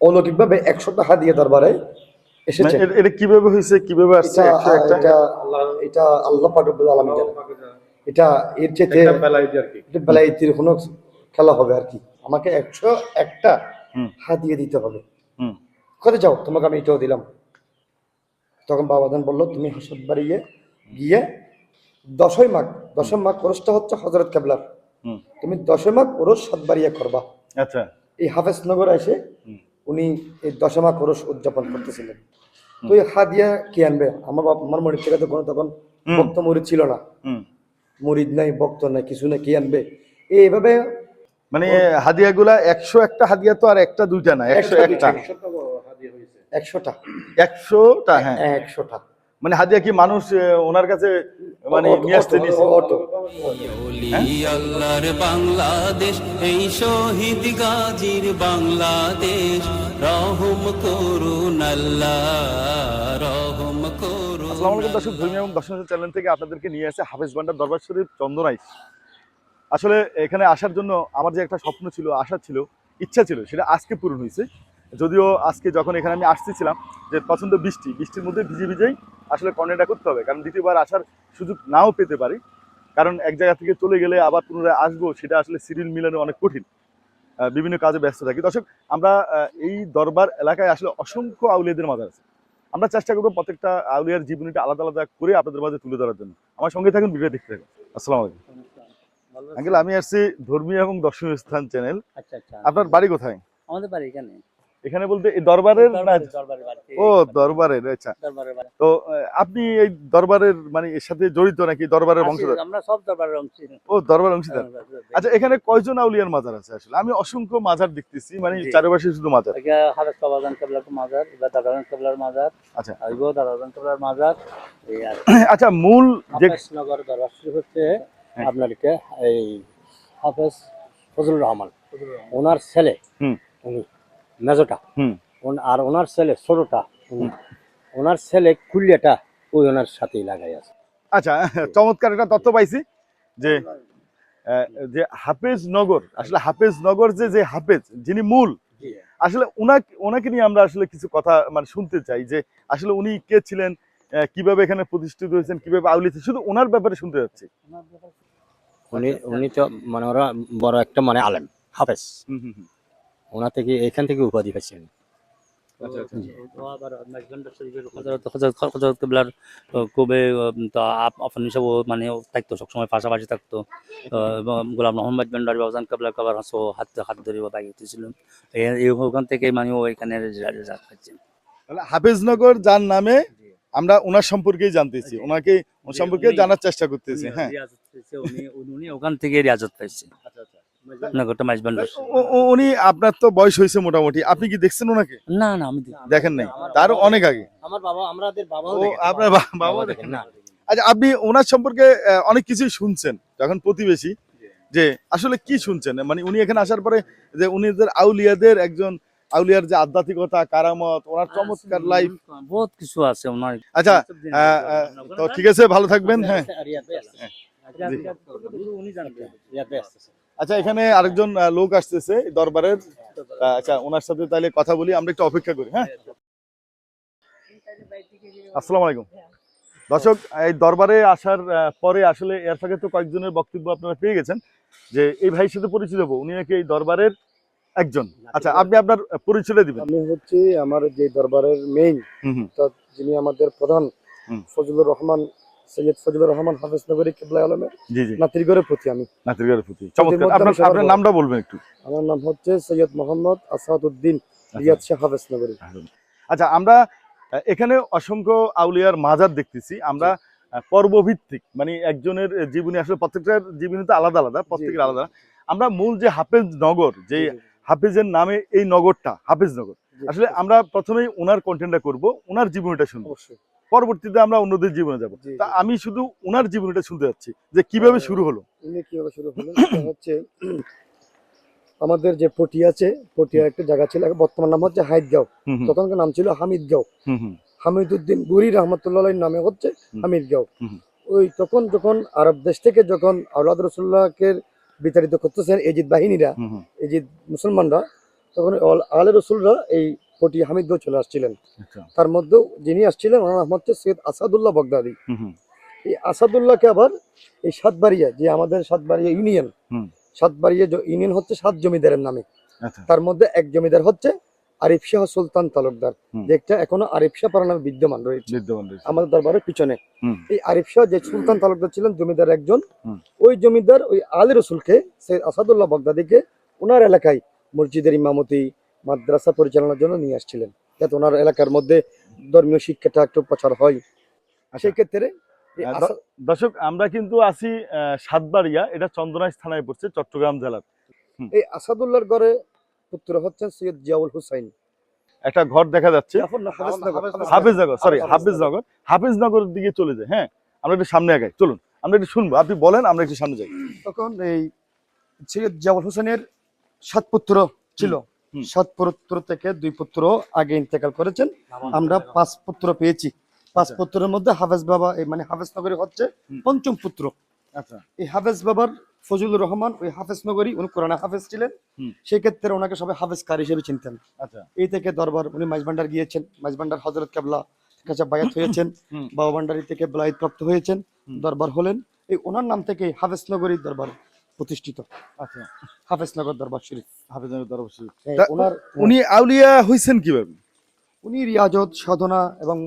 অলৌকিকভাবে 100টা হাদিয়া দরবারে এসেছে। এটা কিভাবে হয়েছে, কিভাবে আসছে 101টা? এটা আল্লাহ পাক রব্বুল আলামিন জানেন। এটা এর চেয়ে এটা বেলায়েতের কোনো খেলা হবে আর কি। আমাকে 101টা হাদিয়া দিতে হবে। কোথায় যাও, তোমাকে আমি এটাও দিলাম। তখন বাবাজান বললো, তুমি হাসত বাড়ি গিয়ে 10 মাঘ ওরসটা হচ্ছে হযরত কেবলার, তুমি 10 মাঘ ওরস সাতবাড়িয়া করবা। আচ্ছা। এই হাফেজনগর এসে উনি এই 10 মাঘ ওরস উদযাপন করতেছিলেন। তো এই হাদিয়া কি আনবে? আমার মনে থেকে তো কোনো তখন ভক্ত মুরিদ ছিল না, মুরিদ নাই, ভক্ত নাই, কিছু না, কি আনবে? এইভাবে মানে হাদিয়াগুলা 101টা হাদিয়া তো আর একটা দুইটা না, 101টা। 100টা, হ্যাঁ 100টা। মানে হাদিয়া কি মানুষ ওনার কাছে মানে নিয়ে আসতে নিয়েছে? আল্লাহর বাংলাদেশ, এই শহীদ গাজীর বাংলাদেশ, রহম করুন আল্লাহ, রহম করুন। আসসালামু আলাইকুম দর্শক, ধর্মীয় এবং দর্শন চ্যানেল থেকে আপনাদেরকে নিয়ে আসে হাফেজ ভান্ডার দরবার শরীফ চন্দনাইশ। আসলে এখানে আসার জন্য আমার যে একটা স্বপ্ন ছিল, আশা ছিল, ইচ্ছা ছিল, সেটা আজকে পূরণ হয়েছে। যদিও আজকে যখন এখানে আমি আসতেছিলাম যে প্রচণ্ড বৃষ্টির মধ্যে ভিজে ভিজেই আসলে কর্নেটা করতে হবে, কারণ দ্বিতীয়বার আসার সুযোগ নাও পেতে পারি। কারণ এক জায়গা থেকে চলে গেলে আবার পুনরায় আসবো, সেটা আসলে সিরিয়াল মিলানো অনেক কঠিন, বিভিন্ন কাজে ব্যস্ত থাকি। দর্শক, আমরা এই দরবার এলাকায় আসলে অসংখ্য আউলিয়াদের মাঝে আছে। আমরা চেষ্টা করবো প্রত্যেকটা আউলিয়ার জীবনীটা আলাদা আলাদা করে আপনাদের মাঝে তুলে ধরার জন্য। আমার সঙ্গে থাকুন, ভিডিও দেখতে থাকুন। আসসালামু আলাইকুম আঙ্কেল, আমি আসছি ধর্মীয় এবং দর্শনীয় স্থান চ্যানেল। আচ্ছা আচ্ছা। আপনার বাড়ি কোথায়? আমাদের বাড়ি এখানে। এখানে বলতে এই দরবারের না? দরবারের বাড়ি। ও দরবারের, আচ্ছা। দরবারের বাড়ি। তো আপনি এই দরবারের মানে এর সাথে জড়িত নাকি দরবারের বংশধর? আমরা সব দরবারের অংশীদার। ও দরবারের অংশীদার। আচ্ছা, এখানে কয়জন আউলিয়ার মাজার আছে? আসলে আমি অসংখ্য মাজার দেখতেছি, মানে চারপাশে শুধু মাজার। হাফেজ বাবাজান কেবলার মাজার, দাদাজান কেবলার মাজার। আচ্ছা, আইগো দাদাজান কেবলার মাজার। এই আর আচ্ছা, মূল যে হাফেজনগর দরবার শরীফ হচ্ছে আপনার এই হাফেজ ফজলুর রহমান, ওনার ছেলে উনি মেজোটা, আর ওনার ছেলে ছোটটা, ওনার ছেলে কুলিয়াটা ওই ওনার সাথেই লাগাই আছে। আচ্ছা, চমৎকার একটা তথ্য পাইছি যে যে হাফেজ নগর, আসলে হাফেজ নগর যে হাফেজ যিনি মূল, আসলে ওনাকে নিয়ে আমরা আসলে কিছু কথা মানে শুনতে চাই, যে আসলে উনি কে ছিলেন, কিভাবে এখানে প্রতিষ্ঠিত হয়েছেন, কিভাবে আউলিয়েছে, শুধু ওনার ব্যাপারে শুনতে যাচ্ছি। উনি তো মানে ওরা বড় একটা মানে আলেম হাফেজ, ওনা থেকে এখান থেকে উপাধি পাচ্ছেন। খুবই মানে থাকতো, সবসময় পাশাপাশি থাকতো। গোলাম মোহাম্মদ ভান্ডারী বাবাজান কেবলার কবার হাত ধরে বাগিয়েছিল, ওখান থেকে মানে ও এখানে পাচ্ছেন। হাফেজনগর যার নামে আমরা ওনার সম্পর্কেই জানতেছি, ওনাকে সম্পর্কে জানার চেষ্টা করতেছি। হ্যাঁ, উনি ওখান থেকে রিয়াজত পাইছে। উনি, আপনার তো বয়স হয়েছে মোটামুটি, আপনি কি দেখছেন ওনাকে? না না, আমি দেখেন নাই, তার অনেক আগে। আমার বাবা, আমাদের বাবা, আপনার বাবা দেখেন না? আচ্ছা, আপনি ওনার সম্পর্কে অনেক কিছুই শুনছেন যখন প্রতিবেশী, যে আসলে কি শুনছেন, মানে উনি এখানে আসার পরে যে উনিদের আউলিয়াদের একজন, আউলিয়ার যে আধ্যাত্মিকতা, কারামত, ওনার চমৎকার লাইফ, বহুত কিছু আছে ওনার। আচ্ছা, তো ঠিক আছে, ভালো থাকবেন। হ্যাঁ, আচ্ছা, এখানে আরেকজন লোক আসতেছে দরবারের। আচ্ছা, ওনার সাথে তাহলে কথা বলি, আমরা একটু অপেক্ষা করি। হ্যাঁ, আসসালামু আলাইকুম দর্শক, এই দরবারে আসার পরে আসলে এর ফাঁকে তো কয়েকজনের বক্তব্য আপনারা পেয়ে গেছেন, যে এই ভাইয়ের সাথে পরিচিত হবো, উনি নাকি এই দরবারের একজন। আচ্ছা, আপনি আপনার পরিচয়টা দিবেন। আমি হচ্ছি আমার যে দরবারের মেইন, যিনি আমাদের প্রধান ফজলুর রহমান, সৈয়দ ফজলুর রহমান হাফেজনগরী কিবলা আলমের নাতিরগড়ের প্রতি। আমি নাতিরগড়ের প্রতি। চমৎকার, আপনার নামটা বলবেন একটু? আমার নাম হচ্ছে সৈয়দ মোহাম্মদ আসাদউদ্দিন রিয়াদ শাহ হাফেজনগরী। আচ্ছা, আমরা এখানে অসংখ্য আউলিয়ার মাজার দেখতেছি আমরা, পর্বভিত্তিক, মানে একজনের জীবনী, আসলে প্রত্যেকটার জীবনী তো আলাদা আলাদা, প্রত্যেকের আলাদা। আমরা মূল যে হাফেজ নগর, যে হাফেজের নামে এই নগরটা হাফেজ নগর, আসলে আমরা প্রথমেই ওনার কন্টেন্টটা করব, ওনার জীবনীটা শুনবো, পরবর্তীতে আমরা অন্যদের জীবনে যাব। তা আমি শুধু ওনার জীবনীটা শুনতে যাচ্ছি, যে কিভাবে শুরু হলো। কিভাবে শুরু হলো হচ্ছে, আমাদের যে পটিয়া আছে, পটিয়া একটা জায়গা ছিল, বর্তমান নাম হচ্ছে হাইদগাঁও, তখনকার নাম ছিল হামিদগাঁও। হামিদউদ্দিন গুরি রহমতুল্লাহ নামে হচ্ছে হামিদগাঁও। ওই তখন যখন আরব দেশ থেকে যখন আওলাদ রসুল্লাহকে বিতাড়িত করতেছেন এজিদ বাহিনীরা, এজিদ মুসলমানরা, তখন আলে রসুলরা এই কোটি হামিদগঞ্জ চলে আসছিলেন। আচ্ছা। তার মধ্যেও যিনি আসছিলেন ওনার নাম হচ্ছে সৈয়দ আসাদুল্লাহ বগদাদি। হুম হুম এই আসাদুল্লাহকে আবার এই সাতবাড়িয়া, যে আমাদের সাতবাড়িয়া ইউনিয়ন, হুম। সাতবাড়িয়া ইউনিয়ন হচ্ছে 7 জমিদারের নামে। আচ্ছা। তার মধ্যে এক জমিদার হচ্ছে আরিফ শাহ সুলতান তালুকদার, হুম। যেটা এখনো আরিফ শাহ পাড়া নামে বিদ্যমান রয়েছে বিদ্যমান রয়েছে। আমাদের দরবারের পিছনে। হুম এই আরিফ শাহ যে সুলতান তালুকদার ছিলেন জমিদার একজন, হুম। ওই জমিদার ওই আলী রসুলকে, সৈয়দ আসাদুল্লাহ বগদাদিকে ওনার এলাকায় মসজিদের ইমামতি, মাদ্রাসা পরিচালনার জন্য নিয়ে আসছিলেন, যাতে ওনার এলাকার মধ্যে ধর্মীয় শিক্ষাটা একটু প্রচার হয়। সেই ক্ষেত্রে এই দর্শক আমরা কিন্তু আছি সাতবাড়িয়া, এটা চন্দনাইশ থানায় পড়ছে, চট্টগ্রাম জেলার। এই আসাদুল্লাহর ঘরে পুত্র হচ্ছেন সৈয়দ জিয়াউল হুসাইন। একটা ঘর দেখা যাচ্ছে হাফেজনগর, হাফেজনগর, সরি হাফেজনগর, হাফেজনগরের দিকে চলে যায়। হ্যাঁ, আমরা একটু সামনে আগাই, চলুন আমরা একটু শুনবো, আপনি বলেন, আমরা একটু সামনে যাই। তখন এই সৈয়দ জিয়াউল হোসেনের 7 পুত্র ছিল। 7 পুত্র থেকে 2 পুত্র আগে ইন্তেকাল করেছেন, আমরা 5 পুত্র পেয়েছি। 5 পুত্রের মধ্যে হাফেজ বাবা, এই মানে হাফেজ নগরী হচ্ছে 5ম পুত্র। আচ্ছা। এই হাফেজ বাবার ফজলুর রহমান ওই হাফেজ নগরী, উনি কোরআনে হাফেজ ছিলেন, সেই ক্ষেত্রে ওনাকে সবাই হাফেজ কারি হিসেবে চিনতেন। আচ্ছা। এই থেকে দরবার উনি মাইজভান্ডার গিয়েছেন, মাইজভান্ডার হযরত কেবলা কাছে বায়াত হয়েছেন, বাবা ভান্ডারি থেকে বেলায়েত প্রাপ্ত হয়েছেন, দরবার হলেন। এই ওনার নাম থেকে হাফেজ নগরী দরবার প্রতিষ্ঠিত। আচ্ছা। হাফেজনগর দরবার শরীফ। হাফেজনগর দরবার শরীফ। ওনার উনি আউলিয়া হইছেন কিভাবে? উনি রিয়াজত সাধনা এবং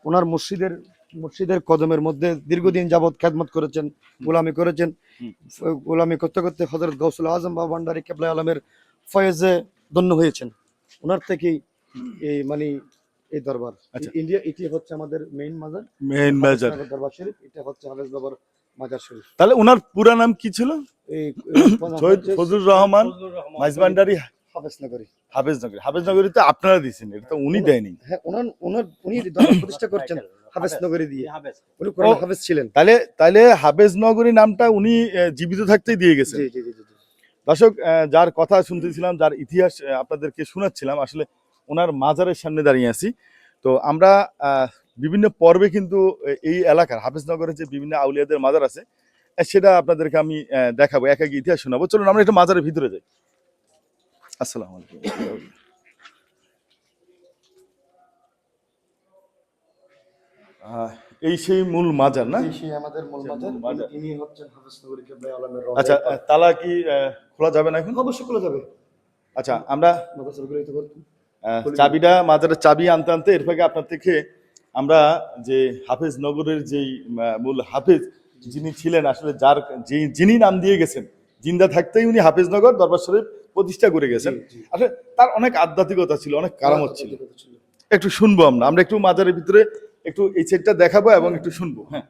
ওনার মুর্শিদের কদমের মধ্যে দীর্ঘদিন যাবৎ খেদমত করেছেন, গোলামি করেছেন। গোলামি করতে করতে হযরত গাউসুল আজম বাবা ভান্ডারী কেবলা আলমের ফয়েজে ধন্য হয়েছেন। ওনার থেকেই এই মানে এই দরবার। আচ্ছা। ইন্ডিয়া এটি হচ্ছে আমাদের মেইন মাজার, মেইন বাজার হাফেজনগর দরবার শরীফ। এটা হচ্ছে হাফেজ বাবার মাজার শরীফ। তাহলে ওনার পুরা নাম কি ছিল? এই সৈয়দ ফজলুর রহমান মাইজভান্ডারি হাফেজ নগরী। হাফেজনগরী। হাফেজনগরী তো আপনারা দিয়েছেন, এটা তো উনি দেয়নি। হ্যাঁ, উনি দরবার প্রতিষ্ঠা করছেন হাফেজ নগরী দিয়ে। উনি কোরআন হাফেজ ছিলেন। তাহলে হাফেজনগরী নামটা উনি জীবিত থাকতেই দিয়ে গেছেন। জি জি জি জি। দর্শক যার কথা শুনতেছিলাম, যার ইতিহাস আপনাদেরকে শোনাচ্ছিলাম, আসলে ওনার মাজারের সামনে দাঁড়িয়ে আছি। তো আমরা বিভিন্ন পর্বে কিন্তু এই এলাকার হাফেজনগরের যে বিভিন্ন আউলিয়াদের মাজার আছে সেটা আপনাদেরকে আমি দেখাবো, এক এক ইতিহাস শোনাবো। চলুন আমরা একটু মাজারের ভিতরে যাই। আসসালামু আলাইকুম। এই সেই মূল মাজার না? এই সেই আমাদের মূল মাজার। ইনি হচ্ছেন হাফেজ নগরী কেবলা আলমের রওজা। আচ্ছা, তালা কি খোলা যাবে না এখন? অবশ্যই খোলা যাবে। আচ্ছা, আমরা মাদ্রাসার গুলো করতে চাবিটা, মাজারের চাবি আনতে আনতে এর ফাঁকে আপনার থেকে আমরা যে হাফেজ নগরের যেই মূল হাফেজ যিনি ছিলেন, আসলে যার যিনি নাম দিয়ে গেছেন, জিন্দা থাকতেই উনি হাফেজনগর দরবার শরীফ প্রতিষ্ঠা করে গেছেন। আসলে তার অনেক আধ্যাত্মিকতা ছিল, অনেক কারামত ছিল। একটু শুনবো আমরা একটু মাজারের ভিতরে একটু এই সেটটা দেখাবো এবং একটু শুনবো। হ্যাঁ,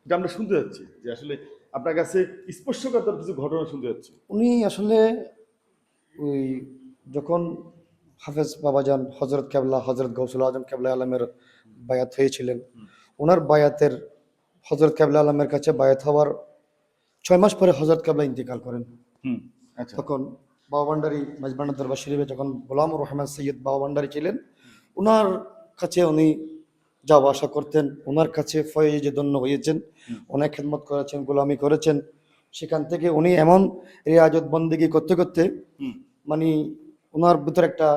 এটা আমরা শুনতে যাচ্ছি যে আসলে আপনার কাছে স্পর্শকাতর কিছু ঘটনা শুনতে যাচ্ছি। উনি আসলে ওই যখন হাফেজ বাবাজান হযরত কেবলা হযরত গাউসুল আজম কেবলা আলমের বায়াত হয়েছিলেন, ওনার বায়াতের হযরত কেবলা আলমের কাছে বায়াত হওয়ার 6 মাস পরে হযরত কেবলা ইন্তেকাল করেন। আচ্ছা। তখন বাবা ভান্ডারী মাইজভান্ডার দরবার শরীফে যখন গোলামুর রহমান সৈয়দ বাবা ভান্ডারী ছিলেন, ওনার কাছে উনি যাওয়া আসা করতেন। ওনার কাছে ফয়েজে ধন্য হয়েছেন, অনেক খেদমত করেছেন, গোলামি করেছেন। সেখান থেকে উনি এমন রিয়াজত বন্দেগী করতে করতে মানে ওনার ভিতরে একটা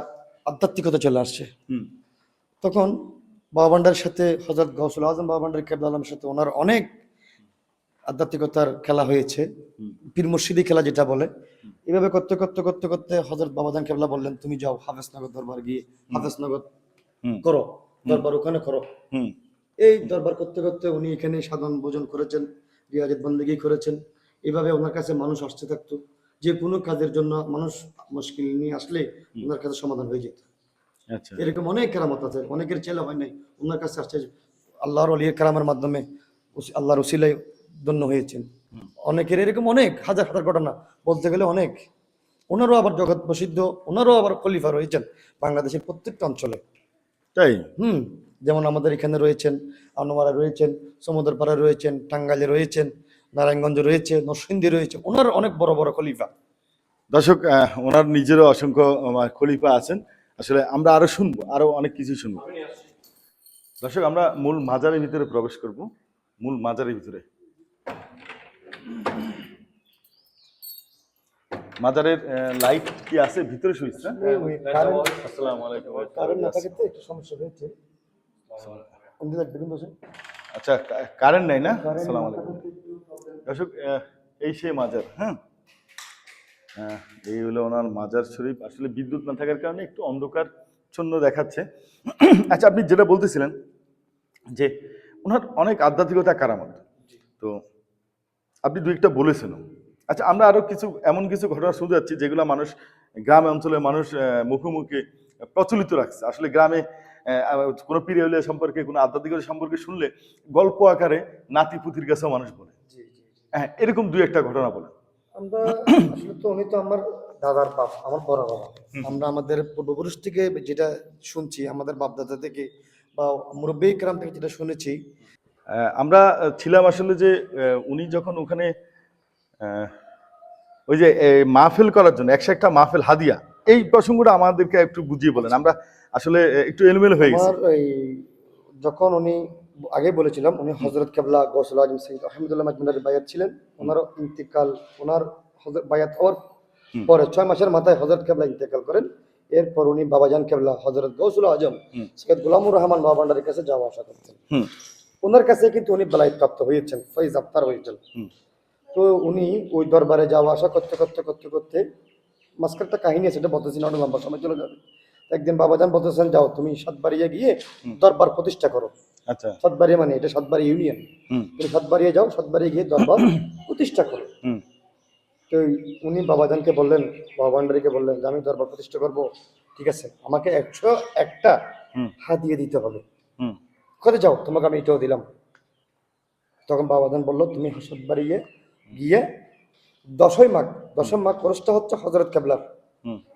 আধ্যাত্মিকতা চলে আসছে। তখন বাবা ভান্ডারের সাথে হযরত গাউসুল আজম বাবা ভান্ডারী কেবলা আলমের সাথে ওনার অনেক আধ্যাত্মিকতার খেলা হয়েছে, পীর মুর্শিদি খেলা যেটা বলে। এভাবে করতে করতে করতে করতে হযরত বাবাজান কেবলা বললেন, তুমি যাও হাফেজনগর দরবার গিয়ে হাফেজনগর করো, দরবার ওখানে করো। এই দরবার করতে করতে উনি এখানে সাধারণ ভোজন করেছেন, রিয়াজত বন্দেগী করেছেন। এভাবে ওনার কাছে মানুষ আসতে থাকতো, যে কোনো কাজের জন্য মানুষ মুশকিল নিয়ে আসলে ওনার কাছে সমাধান হয়ে যেত। আচ্ছা। এরকম অনেক কেরামত আছে, অনেকের ছেলে হয় নাই, ওনার কাছে আসছে আল্লাহর ওলির কেরামের মাধ্যমে, আল্লাহর উসিলায় ধন্য হয়েছেন। অনেকের এরকম অনেক হাজার হাজার ঘটনা বলতে গেলে অনেক। ওনারও আবার জগৎ প্রসিদ্ধ, ওনারও আবার খলিফা রয়েছেন বাংলাদেশের প্রত্যেকটা অঞ্চলে। তাই? যেমন আমাদের এখানে রয়েছেন, আনোয়ারা রয়েছেন, সমুদ্রপাড়া রয়েছেন, টাঙ্গাইলে রয়েছেন, নারায়ণগঞ্জে রয়েছে, নরসিংদী রয়েছে। ওনার অনেক বড় বড় খলিফা। দর্শক ওনার নিজেরও অসংখ্য খলিফা আছেন। আসলে আমরা আরো শুনবো, আরো অনেক কিছু শুনবো। দর্শক আমরা মূল মাজারের ভিতরে প্রবেশ করব। মূল মাজারের ভিতরে মাজারের লাইট কি আছে ভিতরে সুইচ না? ওই কারেন্ট আসসালামু আলাইকুম। কারেন্ট না থাকলে তো একটু সমস্যা হয়েছে। কোনদিন একদিন বসে আচ্ছা, কারেন্ট নাই না? কারেন্ট আসসালামু না আলাইকুম। থাকলে তো একটু problem। দর্শক, এই সেই মাজার। হ্যাঁ, এই হলো ওনার মাজার শরীফ। আসলে বিদ্যুৎ না থাকার কারণে একটু অন্ধকারচ্ছন্ন দেখাচ্ছে। আচ্ছা, আপনি যেটা বলতেছিলেন যে ওনার অনেক আধ্যাত্মিকতা কারামত, তো আপনি দুই একটা বলেছেন। আচ্ছা, আমরা আরো কিছু এমন কিছু ঘটনা শুনতে যাচ্ছি যেগুলো মানুষ, গ্রাম অঞ্চলের মানুষ মুখে মুখে প্রচলিত রাখছে। আসলে গ্রামে কোনো পীর আউলিয়া সম্পর্কে, কোনো আধ্যাত্মিকতা সম্পর্কে শুনলে গল্প আকারে নাতি পুতির কাছেও মানুষ বলে। জি জি জি। হ্যাঁ, এরকম দুই একটা ঘটনা বলেন। আমরা আসলে তো উনি তো আমার দাদার বাপ, আমার বড় বাবা। আমরা আমাদের পূর্বপুরুষ থেকে যেটা শুনছি, আমাদের বাপ দাদা থেকে বা মুরব্বী কেরাম থেকে যেটা শুনেছি, আমরা ছিলাম আসলে যে উনি যখন ওখানে ওই যে মাহফিল করার জন্য 101টা মাহফিল হাদিয়া, এই প্রসঙ্গটা আমাদেরকে একটু বুঝিয়ে বলেন। আমরা আসলে একটু এলোমেলো হয়ে গেছি। আমার এই যখন উনি আগে বলেছিলাম, উনি হযরত কেবলা গৌসুল আজম সৈয়দ আহমদুল্লাহ মাজমুনের বায়াত ছিলেন। ওনার ইন্তিকাল, ওনার বায়াত হওয়ার পরে 6 মাসের মাথায় হযরত কেবলা ইন্তেকাল করেন। এরপর উনি বাবাজান কেবলা হযরত গৌসুল আজম সৈয়দ গোলামুর রহমান বাবা ভান্ডারীর কাছে যাওয়া আসা করতেন। ওনার কাছে কিন্তু উনি বেলায়েত প্রাপ্ত হয়েছেন, ফয়েজ আফতার হয়েছেন। তো উনি ওই দরবারে যাওয়া আসা করতে করতে করতে করতে মাঝখানে একটা কাহিনী আছে, সেটা বলতেছি না, অনেক লম্বা সময় চলে যাবে। একদিন বাবাজান বলতেছেন, যাও তুমি সাতবাড়িয়া গিয়ে দরবার প্রতিষ্ঠা করো। আচ্ছা। সাতবাড়িয়া মানে এটা সাতবাড়ি ইউনিয়ন। তুমি সাতবাড়িয়া যাও, সাতবাড়িয়া গিয়ে দরবার প্রতিষ্ঠা করো। তো উনি বাবাজানকে বললেন, বাবা ভান্ডারীকে বললেন যে আমি দরবার প্রতিষ্ঠা করব, ঠিক আছে, আমাকে 101টা হাদিয়া দিতে হবে। কোথায় যাও, তোমাকে আমি এটাও দিলাম। তখন বাবাজান বললো, তুমি সাতবাড়ি গিয়ে 10ই মাঘ ওরসটা হচ্ছে হযরত কেবলার,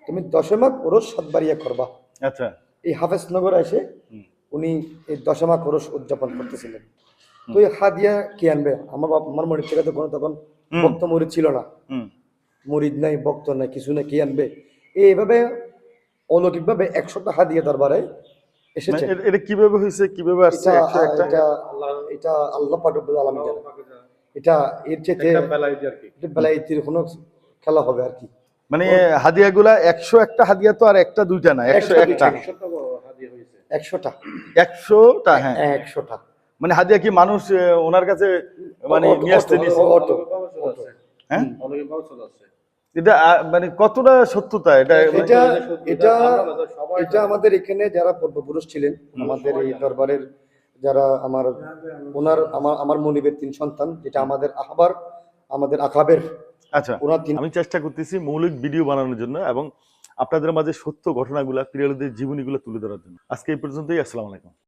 তুমি 10ই মাঘ ওরস সাতবাড়িয়া করবা। আচ্ছা। এই হাফেজনগর এসে উনি এই 10ই মাঘ ওরস উদযাপন করতেছিলেন। তো এই হাদিয়া কে আনবে? আমার মনে থেকে তো কোনো তখন ভক্ত মুরিদ ছিল না, মুরিদ নাই, ভক্ত নাই, কিছু না, কে আনবে? এইভাবে অলৌকিকভাবে 100টা হাদিয়া দরবারে এসেছে। এটা কিভাবে হয়েছে, কিভাবে আসছে 101টা? এটা আল্লাহ পাক রব্বুল আলামিন জানেন। এটা এর চেয়ে বেলায়েতের কোনো খেলা হবে আর কি। মানে হাদিয়াগুলা 101টা হাদিয়া তো আর একটা দুইটা না, 101টা। 100টা 100টা, হ্যাঁ 100টা। মানে হাদিয়া কি মানুষ ওনার কাছে মানে নিয়ে আসতে নিয়েছে? হ্যাঁ, এটা মানে কতটা সত্যতা এটা? এটা এটা এটা আমাদের এখানে যারা পূর্বপুরুষ ছিলেন, আমাদের এই দরবারের যারা আমার মনিবের 3 সন্তান, যেটা আমাদের আহবার, আমাদের আকাবের। আচ্ছা, আমি চেষ্টা করতেছি মৌলিক ভিডিও বানানোর জন্য এবং আপনাদের মাঝে সত্য ঘটনাগুলা, পীর আউলিয়াদের জীবনীগুলো তুলে ধরার জন্য। আজকে এই পর্যন্তই। আসসালামু আলাইকুম।